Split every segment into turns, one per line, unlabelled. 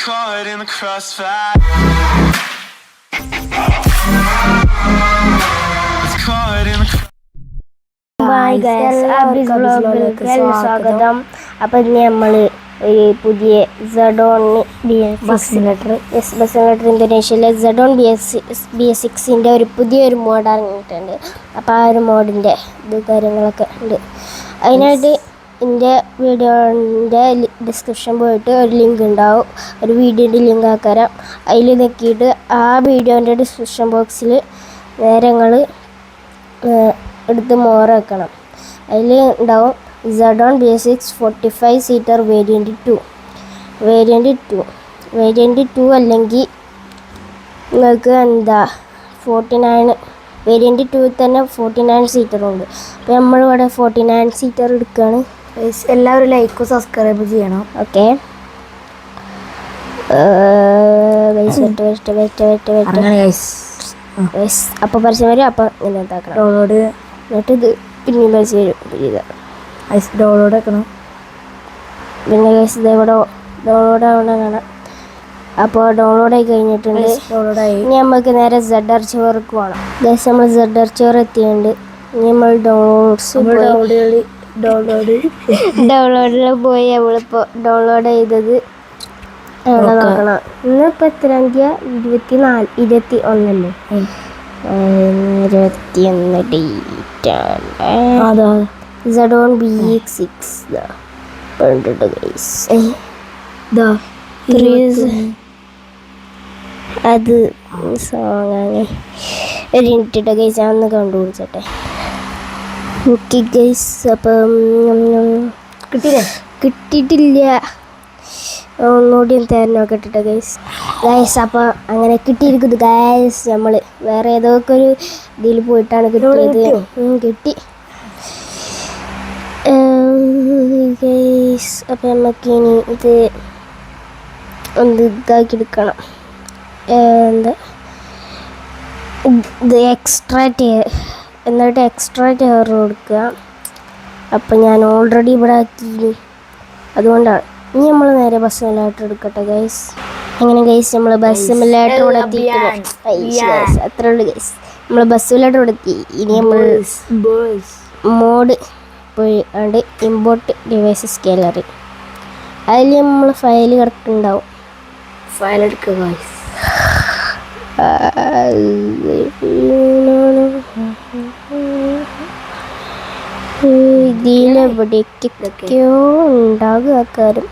caught in the crossfire. It's caught in the
hi guys, അബീസ് വ്ലോഗിലേക്ക് സ്വാഗതം. അപ്പം ഇനി നമ്മൾ ഒരു പുതിയ സെഡോൺ ബസ് സിമുലേറ്റർ ഇന്തോനേഷ്യയിലെ സെഡോൺ BS6 ഒരു പുതിയൊരു മോഡ് ഇറങ്ങിയിട്ടുണ്ട്. അപ്പോൾ ആ ഒരു മോഡിൻ്റെ കാര്യങ്ങളൊക്കെ ഉണ്ട്. അതിനായിട്ട് എൻ്റെ വീഡിയോൻ്റെ ഡിസ്ക്രിപ്ഷൻ പോയിട്ട് ഒരു ലിങ്ക് ഉണ്ടാവും, ഒരു വീഡിയോൻ്റെ ലിങ്ക് ആക്കാരം. അതിൽ നോക്കിയിട്ട് ആ വീഡിയോൻ്റെ ഡിസ്ക്രിപ്ഷൻ ബോക്സിൽ നേരങ്ങൾ എടുത്ത് മോർ വെക്കണം. അതിൽ ഉണ്ടാവും സെഡോൺ BS6 45 സീറ്റർ വേരിയൻറ്റ് 2 അല്ലെങ്കിൽ നിങ്ങൾക്ക് 49 വേരിയൻറ്റ് 2 തന്നെ 49 സീറ്ററുണ്ട്. അപ്പോൾ നമ്മളിവിടെ 49 സീറ്റർ എടുക്കുകയാണ്.
എല്ലാവരും ലൈക്കും സബ്സ്ക്രൈബ് ചെയ്യണം.
ഓക്കെ, അപ്പോൾ പരസ്യം വരും. അപ്പോൾ ഇങ്ങനെ എന്താക്കണം,
ഡൗൺലോഡ്
എന്നിട്ട് ഇത് പിന്നെയും പരസ്യം വരും.
ഡൗൺലോഡ് ആക്കണം.
പിന്നെ ഇത് ഇവിടെ ഡൗൺലോഡ് ആവണ കാണാം. അപ്പോൾ ഡൗൺലോഡ് ആയി കഴിഞ്ഞിട്ടുണ്ട്.
ഡൗൺലോഡായി.
ഇനി നമുക്ക് നേരെ ZRChoreക്ക് പോകണം. ഗൈസ്, നമ്മൾ ZRChore എത്തിയുണ്ട്. ഇനി നമ്മൾ ഡൗൺലോഡിൽ പോയി നമ്മളിപ്പോൾ ഡൗൺലോഡ് ചെയ്തത് എവിടെ നോക്കണം. ഇന്നിപ്പോൾ എത്ര 21 ഡേറ്റാണ്. സെഡോൺ BS6 അത് സോങ്ങാണ്. ഒരു മിനിറ്റ് ഗൈസ്, ഞാൻ ഒന്ന് കണ്ടുപിടിച്ചട്ടെ. ഓക്കെ ഗൈസ്, അപ്പം കിട്ടിയിട്ടില്ല. ഒന്നുകൂടി തരാനൊക്കെ ഇട്ടിട്ട് ഗൈസ് അപ്പോൾ അങ്ങനെ കിട്ടിയിരിക്കുന്നത് ഗൈസ്. നമ്മൾ വേറെ ഏതൊക്കെ ഒരു ഇതിൽ പോയിട്ടാണ് കിട്ടിയത്. കിട്ടി ഗൈസ്. അപ്പോൾ നമുക്കിനി ഇത് ഒന്ന് ഇതാക്കി എടുക്കണം. ഇത് എക്സ്ട്രാക്റ്റ് എന്നിട്ട് എക്സ്ട്രാക്റ്റ് കൊടുക്കുക. അപ്പം ഞാൻ ഓൾറെഡി ഇവിടെ ആക്കി, അതുകൊണ്ടാണ്. ഇനി നമ്മൾ നേരെ ബസ് സിമുലേറ്റർ എടുക്കട്ടെ ഗൈസ്. അങ്ങനെ ഗൈസ്, നമ്മൾ ബസ് സിമുലേറ്റർ ഇവിടെ എത്തിയിട്ടുണ്ട്. അത്രേ ഉള്ളൂ ഗൈസ്, നമ്മൾ ബസ് സിമുലേറ്റർ ഇവിടെ എത്തി. ഇനി നമ്മൾ മോഡ് പോയി ഉണ്ട് ഇമ്പോർട്ട് ഡിവൈസസ് ഗാലറി. അതിൽ നമ്മൾ ഫയൽ കിടക്കുന്നുണ്ടാവും.
ഫയൽ എടുക്കുക ഗൈസ്.
ഇതിലെവിടേക്കൊക്കെയോ ഉണ്ടാകുക കാര്യം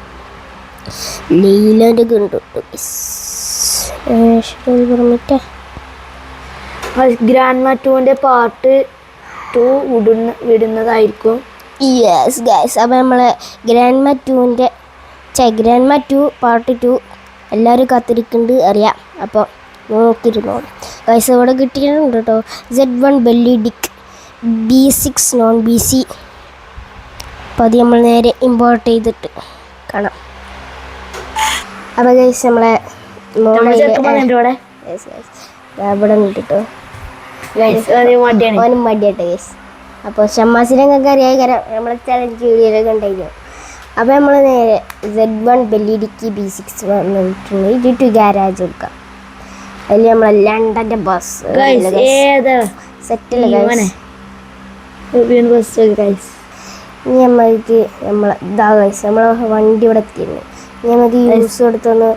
ലീലൻ്റെ കണ്ടു.
ഗ്രാൻഡ് മാറ്റുവിൻ്റെ പാർട്ട് 2 വിടുന്നതായിരിക്കും.
യെസ് ഗൈസ്, അപ്പോൾ നമ്മൾ ഗ്രാൻഡ് മാ 2 പാർട്ട് 2 എല്ലാവരും കാത്തിരിക്കുന്നുണ്ട് അറിയാം. അപ്പോൾ നോക്കിയിരുന്നോ ഗൈസ്. ഇവിടെ കിട്ടിയിട്ടുണ്ട് കേട്ടോ. Z1 ബെല്ലി ഡിക്ക് B6 നോൺ BC. അപ്പോൾ അത് നമ്മൾ നേരെ ഇമ്പോർട്ട് ചെയ്തിട്ട് കാണാം. അപ്പോൾ ഗൈസ്, നമ്മളെ ഇവിടെ നിന്നിട്ടോ ഓനും മടിയാട്ടെ ഗൈസ്. അപ്പോൾ ഷമ്മാസിനൊക്കെ അറിയാൻ കാരണം നമ്മളെ ചലഞ്ച് വീഡിയോയിലൊക്കെ ഉണ്ടായിരുന്നു. അപ്പോൾ നമ്മൾ നേരെ Z1 ബെല്ലി ഡിക്കി B6 വന്നിട്ടുണ്ട്. ഇത് ഗാരാജ് കൊടുക്കാം. അതിൽ നമ്മളെ ലണ്ടൻ്റെ ബസ് സെറ്റിൽ ഗൈസ്. ഇനി നമ്മൾക്ക് നമ്മളെ വണ്ടി ഇവിടെ എത്തിയിരുന്നു. ഇനി നമുക്ക് യൂസ് കൊടുത്തൊന്ന്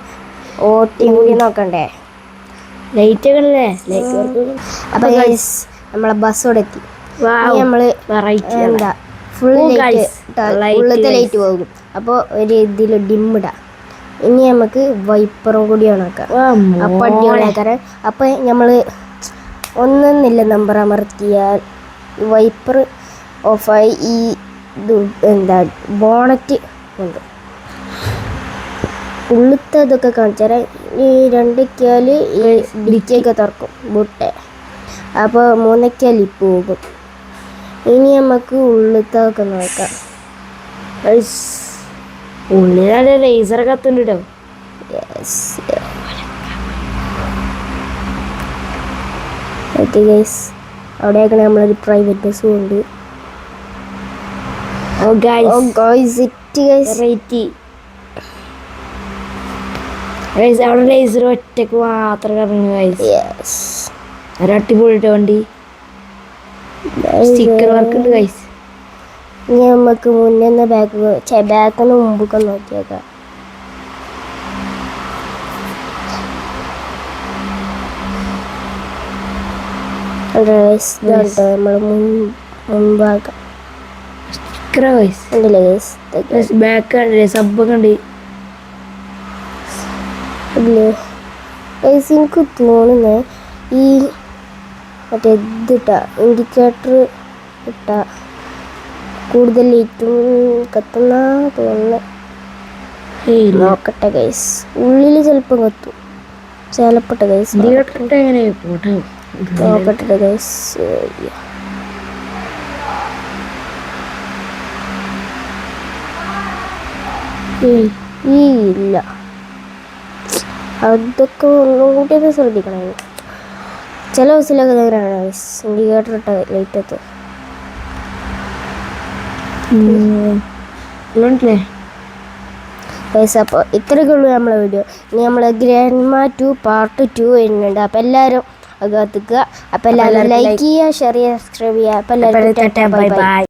ഓട്ടി കൂടി നോക്കണ്ടേ.
ലൈറ്റുകളല്ലേ.
അപ്പോൾ ഗൈസ്, നമ്മളെ ബസ് ഇവിടെ എത്തി. നമ്മൾ എന്താ ഉള്ളത്തെ ലൈറ്റ് പോകും. അപ്പോൾ ഒരു ഇതിൽ ഡിമ്മിടാം. ഇനി നമുക്ക് വൈപ്പറും കൂടി ഓണാക്കാം. അപ്പം അടിപൊളിയാക്കാറ്. അപ്പോൾ നമ്മൾ ഒന്നൊന്നില്ല നമ്പർ അമർത്തിയാൽ വൈപ്പർ ഓഫായി. ഈ ബോണറ്റ് ഉണ്ട്. ഉള്ളത്തെ ഇതൊക്കെ കാണിച്ചാൽ ഈ 2 ഡിക്കിയൊക്കെ തുറക്കും ബുട്ടെ. അപ്പോൾ 3 ലിപ്പ് പോകും. ഇനി നമുക്ക് ഉള്ളത്തൊക്കെ നോക്കാം.
ഉള്ളിൽ ലേസർ കത്തുന്നുണ്ടോ?
ഓക്കെ ഗൈസ്, അവിടെയൊക്കെ നമ്മളൊരു പ്രൈവറ്റ് ബസ്സും ഉണ്ട്.
ഗൈസ് അവിടെ ലേസർ ഒറ്റക്ക് മാത്രം കറങ്ങുന്നു ഗൈസ്.
യെസ്
ഒരു അടിപൊളിയിട്ട് വണ്ടി. സ്റ്റിക്കർ വർക്ക് ഉണ്ട് ഗൈസ്.
ഇനി നമുക്ക് മുന്നേ ബാക്കിന് മുമ്പൊക്കെ നോക്കിയേക്കാം. നമ്മൾ മുൻഭാഗം
സ്റ്റിക്കർ ഗൈസ്
ഉണ്ടല്ലേ ഗൈസ്
ബാക്ക് ഉണ്ട് സബ്ബൊക്കെ ഉണ്ട്.
അല്ലേ ഗൈസ് എനിക്ക് തോന്നുന്നത് ഈ മറ്റേ ഇതിട്ട ഇൻഡിക്കേറ്റർ ഇട്ട കൂടുതൽ ലൈറ്റും കത്തുന്ന തോന്നുന്നത്. നോക്കട്ടെ ഗൈസ്, ഉള്ളിൽ ചിലപ്പം കത്തും ചിലപ്പെട്ട ഗൈസ്.
എങ്ങനെ പോട്ടെ
നോക്കട്ടെ ഗൈസ്. ഈ ഇല്ല, അതൊക്കെ ഒന്നും കൂട്ടിയൊക്കെ ശ്രദ്ധിക്കണം. ചില ബസ്സിലൊക്കെ അങ്ങനെയാണ് ഗൈസ്, ഇൻഡിക്കേറ്റർ ഇട്ട ലൈറ്റത്ത്. ഗൈസ് അപ്പോൾ ഇത്രയൊക്കെ ഉള്ളൂ നമ്മളെ വീഡിയോ. ഇനി നമ്മൾ ഗ്രാൻഡ്മ 2 പാർട്ട് 2 വരുന്നുണ്ട്. അപ്പോൾ എല്ലാവരും അത് കത്തിക്കുക. അപ്പോൾ എല്ലാവരും ലൈക്ക് ചെയ്യുക, ഷെയർ ചെയ്യുക, സബ്സ്ക്രൈബ് ചെയ്യുക. അപ്പോൾ എല്ലാവരും
ബൈ ബൈ.